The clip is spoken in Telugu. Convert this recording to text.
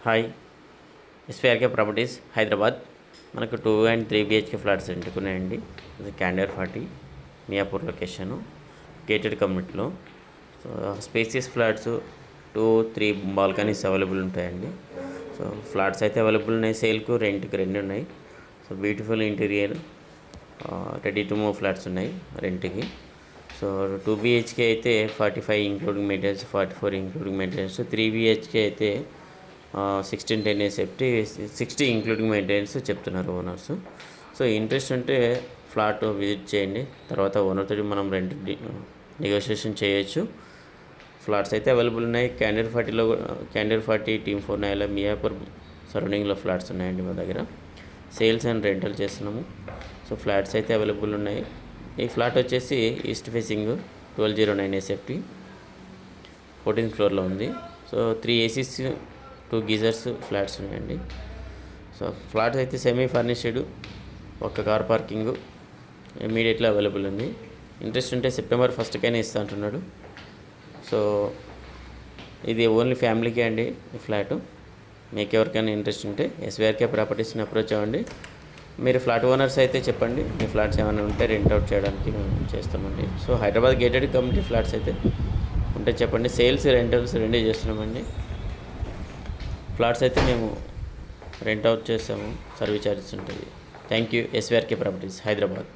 హాయ్, ఎస్విఆర్కే ప్రాపర్టీస్ హైదరాబాద్. మనకు 2 and 3 BHK ఫ్లాట్స్ రెంట్కున్నాయండి. ఇది క్యాండర్ 40 మియాపూర్ లొకేషను, గేటెడ్ కమ్యూనిటీలో. So spacious flats 2-3 balconies available ఉంటాయండి. సో ఫ్లాట్స్ అయితే అవైలబుల్ ఉన్నాయి, సేల్కు రెంట్కి రెండు ఉన్నాయి. So beautiful interior, ready to move flats ఉన్నాయి రెంట్కి. సో 2 BHK అయితే 45 including maintenance, 44 including maintenance. 3 BHK అయితే 16-10 years సేఫ్టీ, 60 ఇంక్లూడింగ్ మెయింటెనెన్స్ చెప్తున్నారు ఓనర్స్. సో ఇంట్రెస్ట్ ఉంటే ఫ్లాట్ విజిట్ చేయండి, తర్వాత ఓనర్తో మనం రెంట్ నెగోషియేషన్ చేయొచ్చు. ఫ్లాట్స్ అయితే అవైలబుల్ ఉన్నాయి. క్యాండర్ 40 టీమ్ 4 నైలా మియాపూర్ సరౌండింగ్లో ఫ్లాట్స్ ఉన్నాయండి మా దగ్గర. సేల్స్ అండ్ రెంటల్ చేస్తున్నాము. సో ఫ్లాట్స్ అయితే అవైలబుల్ ఉన్నాయి. ఈ ఫ్లాట్ వచ్చేసి ఈస్ట్ ఫేసింగ్ 1209 SFT 14th ఫ్లోర్లో ఉంది. సో 3 ACs 2 గీజర్స్ ఫ్లాట్స్ ఉన్నాయండి. సో ఫ్లాట్స్ అయితే సెమీ ఫర్నిష్డ్, ఒక కార్ పార్కింగ్ ఇమీడియట్లీ అవైలబుల్ ఉంది. ఇంట్రెస్ట్ ఉంటే September 1st ఇస్తా అంటున్నాడు. సో ఇది ఓన్లీ ఫ్యామిలీకే అండి ఈ ఫ్లాటు. మీకు ఎవరికైనా ఇంట్రెస్ట్ ఉంటే ఎస్విఆర్కే ప్రాపర్టీస్ని అప్రోచ్ అవ్వండి. మీరు ఫ్లాట్ ఓనర్స్ అయితే చెప్పండి, మీ ఫ్లాట్స్ ఏమైనా ఉంటే రెంట్ అవుట్ చేయడానికి మేము చేస్తామండి. So Hyderabad gated community flats అయితే ఉంటే చెప్పండి. సేల్స్ రెంటల్స్ రెండే చేస్తున్నామండి. ఫ్లాట్స్ అయితే మేము రెంట్ అవుట్ చేస్తాము, సర్వీస్ ఛార్జెస్ ఉంటుంది. Thank you. ఎస్విఆర్కే ప్రాపర్టీస్ హైదరాబాద్.